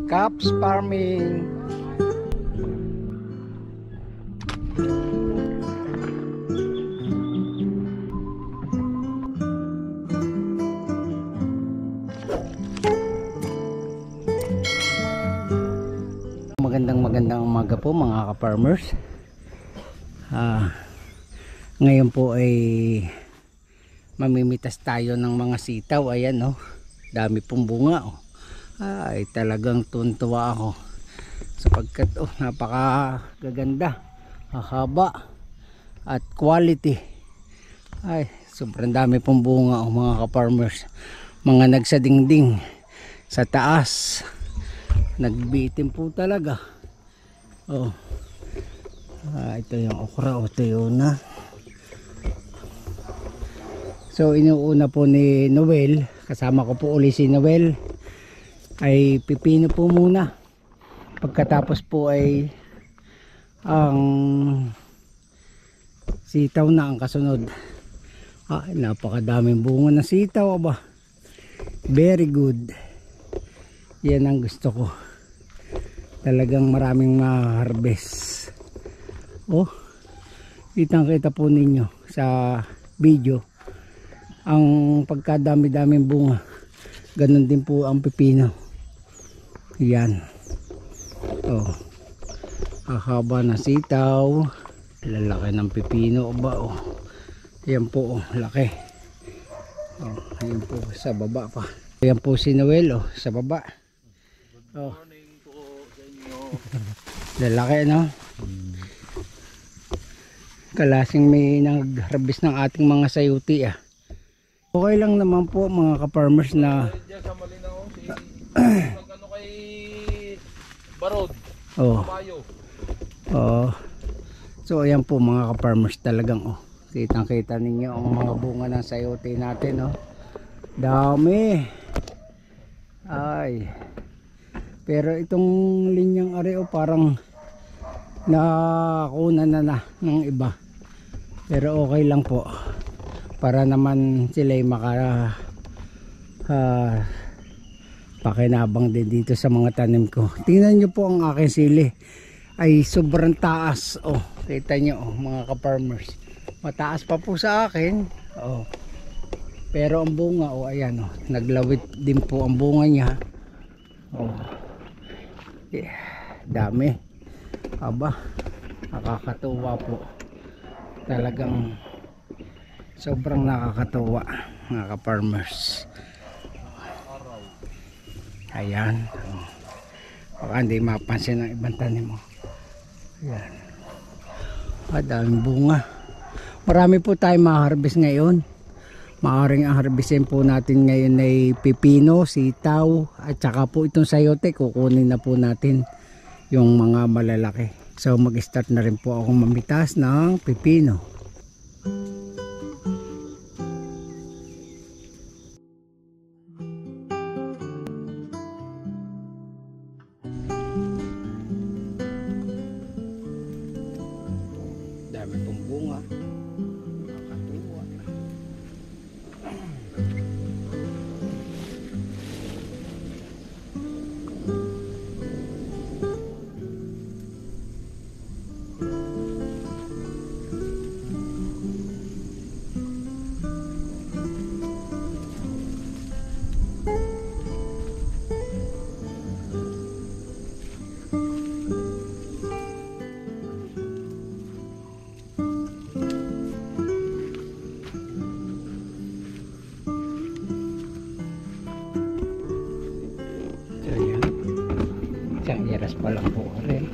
Caps Farming. Magandang umaga po mga ka-farmers. Ngayon po ay mamimitas tayo ng mga sitaw. Ayan, oh, dami pong bunga, oh. Ay talagang tuntua ako sapagkat napakaganda, haba at quality. Ay sobrang dami pong bunga, oh, mga ka-farmers. Mga nagsadingding sa taas, nagbitin po talaga. Oh, ito yung okra, o tuyo na. So inuuna po ni Noel, kasama ko po uli si Noel, ay pipino po muna. Pagkatapos po ay ang sitaw na ang kasunod. Napakadaming bunga ng sitaw, aba. Very good. Yan ang gusto ko. Talagang maraming ma-harvest. Oh, kitang-kita po ninyo sa video ang pagkadami-daming bunga. Ganon din po ang pipino. Yan. Oh, hahaba na sitaw, lalaki ng pipino ba, oh. Yan po, oh, laki. Oh, yan po sa baba pa. Yan po si Noel, oh, sa baba. Oh. Lalaki, no? Kalasing may nag-harvest ng ating mga sayuti, ah. Okay lang naman po mga ka-farmers na ano kay Barod. Oh. Oh. So ayan po mga ka-farmers, talagang, oh, kitang-kita ninyo ang mga bunga ng sayote natin, oh. Dami. Ay. Pero itong linyang are, oh, parang nakuna na ng iba. Pero okay lang po, para naman sila'y pakinabang din dito sa mga tanim ko. Tingnan nyo po ang aking sili, ay sobrang taas. Oh, kita nyo, oh, mga ka-farmers, mataas pa po sa akin. Oh, pero ang bunga, oh, ayan, oh, naglawit din po ang bunga niya. Oh, yeah, dami. Aba, nakakatuwa po. Talagang sobrang nakakatuwa mga ka-farmers. Ayan, baka hindi mapansin ng ibang tanim mo. Ayan, daming bunga. Marami po tayong ma-harvest ngayon. Maaring ang harvestin po natin ngayon ay pipino, sitaw, at saka po itong sayote. Kukunin na po natin yung mga malalaki. So mag-start na rin po akong mamitas ng pipino. Dami pong bunga. Nakakatuwa. Isang iras pa lang po rin.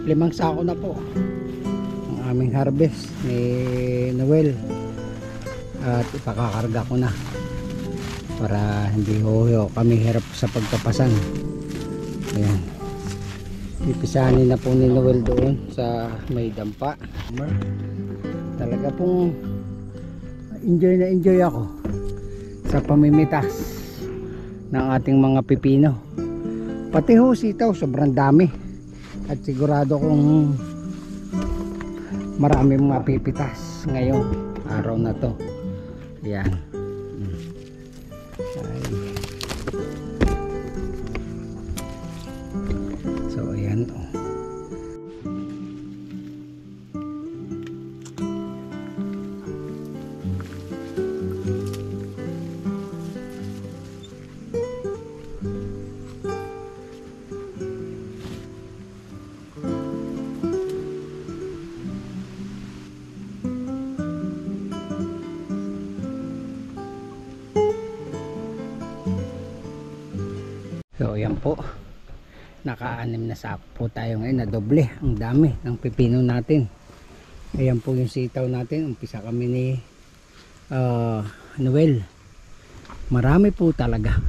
Limang sako na po ang aming harvest ni Noel at ipakakarga ko na. para hindi ho kami hirap sa pagkapasan. Ayan, pipisanin na po ni Noel doon sa may dampa. Talaga pong enjoy na enjoy ako sa pamimitas ng ating mga pipino, pati ho sitaw, sobrang dami at sigurado kong maraming mapipitas ngayong araw na to. Ayan. So ayan oh. So ayan po, naka-anim na sako po tayo ngayon na doble. Ang dami ng pipino natin. Ayan po yung sitaw natin. Umpisa kami ni Noel. Marami po talaga.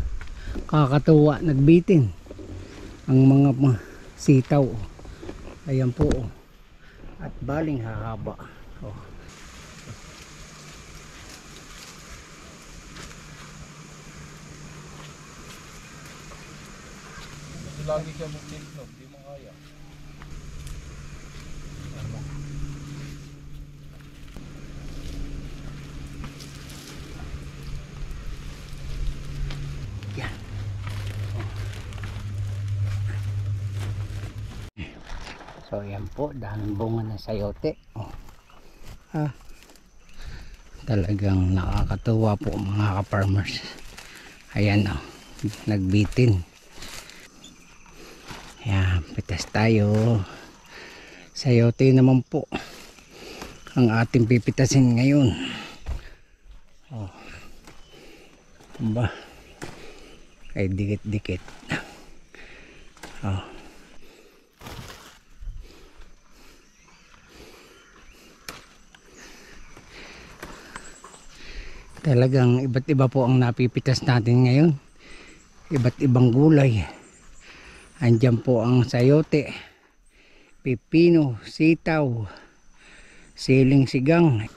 Kakatuwa, nagbitin ang mga sitaw. Ayan po oh. At baling hahaba oh. Lagi ka mag-live, di mo kaya. Yan. So yan po, daming bunga ng sayote. Oh. Talagang nakakatuwa po mga ka-farmers. Ayan oh, nagbitin. Ayan, pitas tayo. Sayote naman po ang ating pipitasin ngayon. Oh. Ba? Ay dikit-dikit. Oh. Talagang iba't iba po ang napipitas natin ngayon. Iba't ibang gulay. Andyan po ang sayote, pipino, sitaw, siling sigang.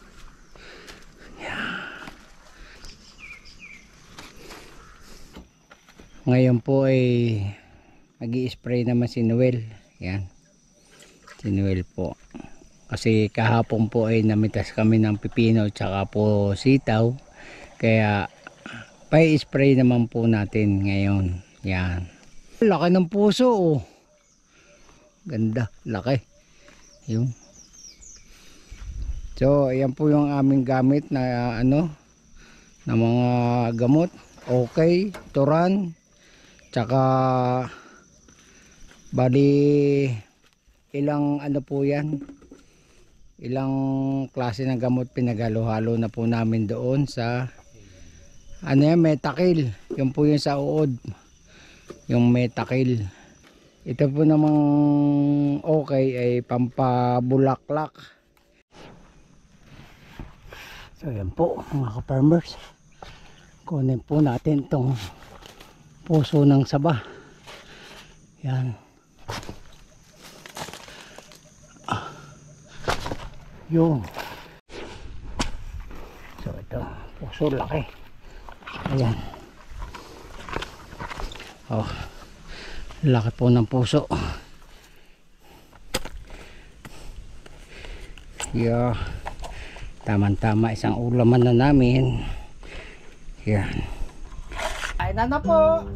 Ngayon po ay nag-i-spray naman si Noel. Yan, si Noel po. Kasi kahapon po ay namitas kami ng pipino tsaka po sitaw. Kaya pa-spray naman po natin ngayon. Yan. Laki ng puso oh. Ganda, laki. Yun. So, ayan po yung aming gamit na ano, na mga gamot. Okay, turan. Tsaka bali ilang ano po yan. Ilang klase ng gamot pinagalo-halo na po namin doon sa ano yan, metakil. Yun po yung sa uod. Yung metakil. Ito po namang okay ay pampabulaklak. So yan po mga ka-farmers. Kunin po natin tong puso ng saba. Yan. Yung. So ito, puso laki. Ayan. Oh, laki po ng puso. Yeah. Tama-tama isang ulaman na namin. Yan. Kain na po.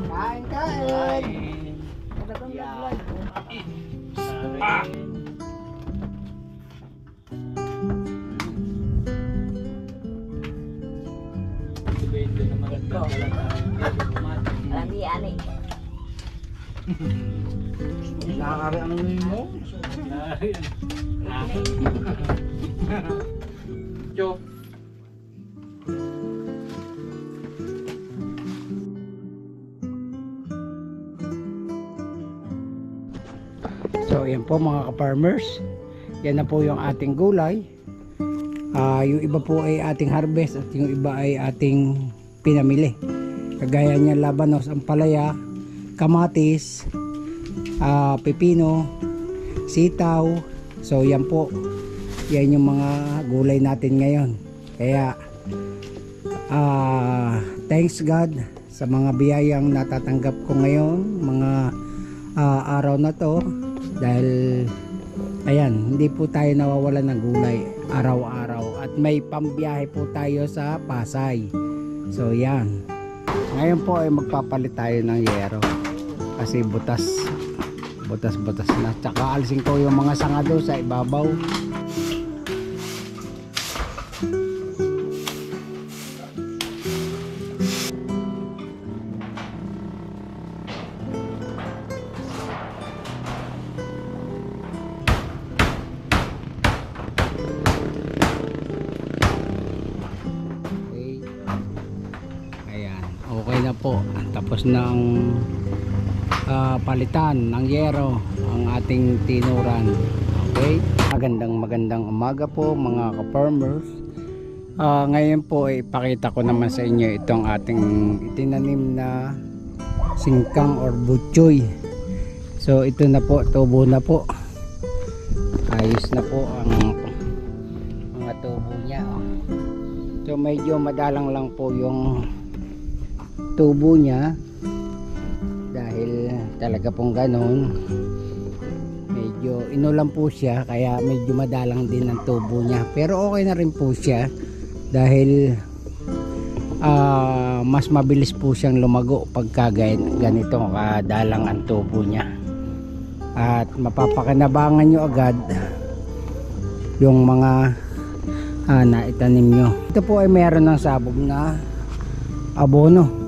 Kain. Yeah. Ah. Ani. Nakakari ang mo. Chop. So yan po mga ka-farmers. Yan na po yung ating gulay. Yung iba po ay ating harvest at yung iba ay ating pinamili. Kagaya niya labanos, ampalaya, kamatis, pipino, sitaw. So yan po, yan yung mga gulay natin ngayon. Kaya thanks God sa mga biyayang natatanggap ko ngayon, mga araw na to, dahil ayan, hindi po tayo nawawalan ng gulay araw-araw at may pambiyahe po tayo sa Pasay. So yan, ngayon po ay magpapalit tayo ng yero kasi butas na, tsaka alisin ko yung mga sanga doon sa ibabaw. Okay na po, tapos ng palitan ng yero ang ating tinuran. Okay, magandang umaga po mga ka-farmers. Ngayon po ipakita ko naman sa inyo itong ating itinanim na singkang or butchoy. So ito na po, tubo na po, ayos na po ang mga tubo niya. So medyo madalang lang po yung tubo niya dahil talaga pong ganon, medyo inulan po siya, kaya medyo madalang din ang tubo niya, pero okay na rin po siya dahil mas mabilis po siyang lumago pagka ganito kadalang ang tubo niya, at mapapakinabangan nyo agad yung mga naitanim nyo. Ito po ay meron ng sabog na abono.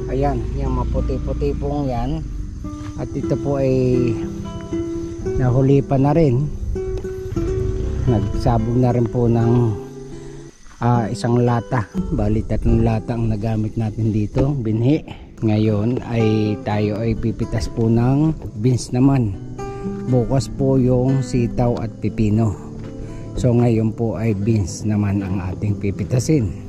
Ayan, yung maputi-puti pong yan. At ito po ay nahuli pa na rin. Nagsabog na rin po ng isang lata. Bali 3 lata ang nagamit natin dito, binhi. Ngayon ay tayo ay pipitas po ng beans naman. Bukas po yung sitaw at pipino. So ngayon po ay beans naman ang ating pipitasin.